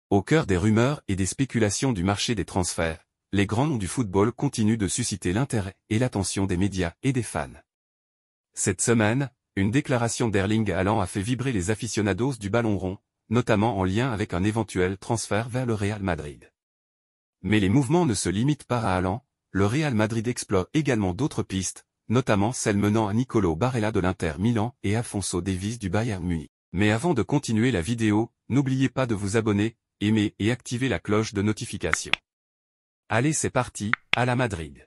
Au cœur des rumeurs et des spéculations du marché des transferts, les grands noms du football continuent de susciter l'intérêt et l'attention des médias et des fans. Cette semaine, une déclaration d'Erling Haaland a fait vibrer les aficionados du ballon rond, notamment en lien avec un éventuel transfert vers le Real Madrid. Mais les mouvements ne se limitent pas à Haaland, le Real Madrid explore également d'autres pistes, notamment celles menant à Nicolo Barella de l'Inter Milan et Alphonso Davies du Bayern Munich. Mais avant de continuer la vidéo, n'oubliez pas de vous abonner, aimer et activer la cloche de notification. Allez, c'est parti, à la Madrid.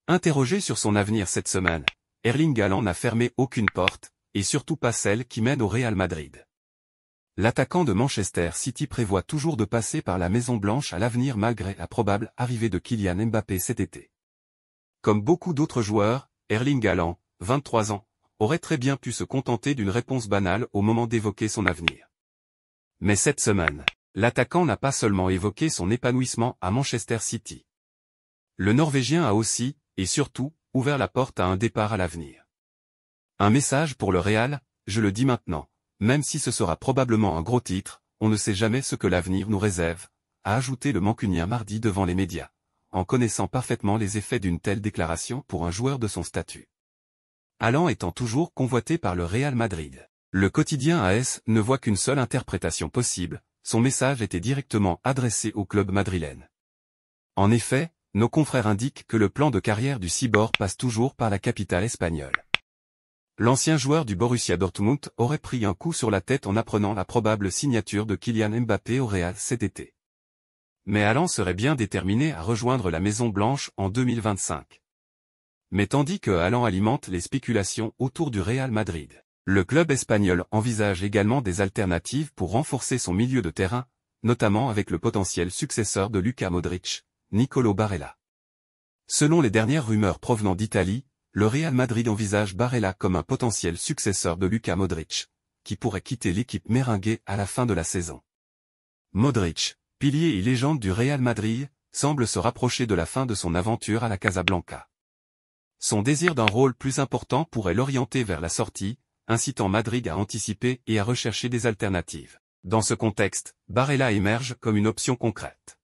Interrogé sur son avenir cette semaine, Erling Haaland n'a fermé aucune porte, et surtout pas celle qui mène au Real Madrid. L'attaquant de Manchester City prévoit toujours de passer par la Maison Blanche à l'avenir malgré la probable arrivée de Kylian Mbappé cet été. Comme beaucoup d'autres joueurs, Erling Haaland, 23 ans, aurait très bien pu se contenter d'une réponse banale au moment d'évoquer son avenir. Mais cette semaine, l'attaquant n'a pas seulement évoqué son épanouissement à Manchester City. Le Norvégien a aussi, et surtout, ouvert la porte à un départ à l'avenir. Un message pour le Real, je le dis maintenant, même si ce sera probablement un gros titre, on ne sait jamais ce que l'avenir nous réserve, a ajouté le Mancunien mardi devant les médias, en connaissant parfaitement les effets d'une telle déclaration pour un joueur de son statut. Haaland étant toujours convoité par le Real Madrid. Le quotidien AS ne voit qu'une seule interprétation possible, son message était directement adressé au club madrilène. En effet, nos confrères indiquent que le plan de carrière du cyborg passe toujours par la capitale espagnole. L'ancien joueur du Borussia Dortmund aurait pris un coup sur la tête en apprenant la probable signature de Kylian Mbappé au Real cet été. Mais Haaland serait bien déterminé à rejoindre la Maison Blanche en 2025. Mais tandis que Haaland alimente les spéculations autour du Real Madrid, le club espagnol envisage également des alternatives pour renforcer son milieu de terrain, notamment avec le potentiel successeur de Luka Modric, Nicolo Barella. Selon les dernières rumeurs provenant d'Italie, le Real Madrid envisage Barella comme un potentiel successeur de Luka Modric, qui pourrait quitter l'équipe merengue à la fin de la saison. Modric, pilier et légende du Real Madrid, semble se rapprocher de la fin de son aventure à la Casablanca. Son désir d'un rôle plus important pourrait l'orienter vers la sortie, incitant Madrid à anticiper et à rechercher des alternatives. Dans ce contexte, Barella émerge comme une option concrète.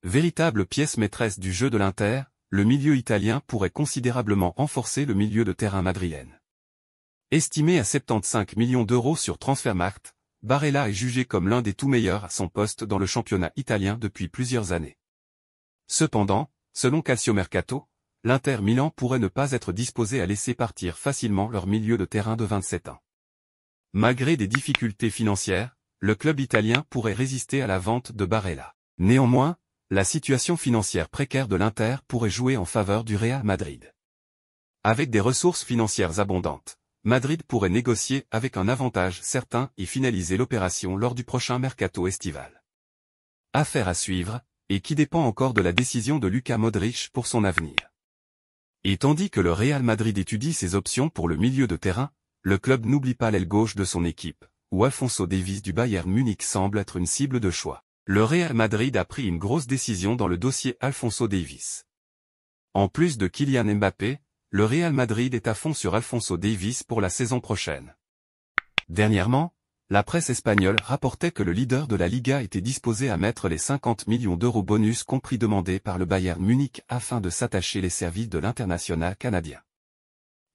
Véritable pièce maîtresse du jeu de l'Inter, le milieu italien pourrait considérablement renforcer le milieu de terrain madrilène. Estimé à 75 millions d'euros sur Transfermarkt, Barella est jugé comme l'un des tout meilleurs à son poste dans le championnat italien depuis plusieurs années. Cependant, selon Calciomercato, l'Inter Milan pourrait ne pas être disposé à laisser partir facilement leur milieu de terrain de 27 ans. Malgré des difficultés financières, le club italien pourrait résister à la vente de Barella. Néanmoins, la situation financière précaire de l'Inter pourrait jouer en faveur du Real Madrid. Avec des ressources financières abondantes, Madrid pourrait négocier avec un avantage certain et finaliser l'opération lors du prochain mercato estival. Affaire à suivre, et qui dépend encore de la décision de Luka Modric pour son avenir. Et tandis que le Real Madrid étudie ses options pour le milieu de terrain, le club n'oublie pas l'aile gauche de son équipe, où Alphonso Davies du Bayern Munich semble être une cible de choix. Le Real Madrid a pris une grosse décision dans le dossier Alphonso Davies. En plus de Kylian Mbappé, le Real Madrid est à fond sur Alphonso Davies pour la saison prochaine. Dernièrement, la presse espagnole rapportait que le leader de la Liga était disposé à mettre les 50 millions d'euros bonus compris demandés par le Bayern Munich afin de s'attacher les services de l'international canadien.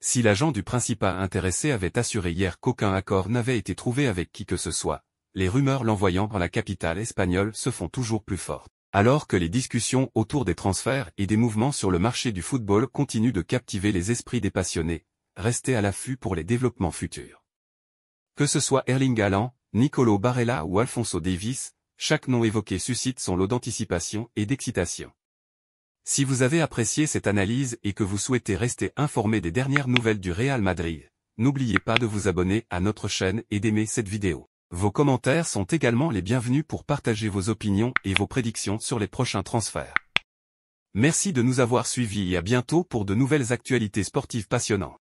Si l'agent du principal intéressé avait assuré hier qu'aucun accord n'avait été trouvé avec qui que ce soit, les rumeurs l'envoyant dans la capitale espagnole se font toujours plus fortes. Alors que les discussions autour des transferts et des mouvements sur le marché du football continuent de captiver les esprits des passionnés, restez à l'affût pour les développements futurs. Que ce soit Erling Haaland, Nicolo Barella ou Alphonso Davies, chaque nom évoqué suscite son lot d'anticipation et d'excitation. Si vous avez apprécié cette analyse et que vous souhaitez rester informé des dernières nouvelles du Real Madrid, n'oubliez pas de vous abonner à notre chaîne et d'aimer cette vidéo. Vos commentaires sont également les bienvenus pour partager vos opinions et vos prédictions sur les prochains transferts. Merci de nous avoir suivis et à bientôt pour de nouvelles actualités sportives passionnantes.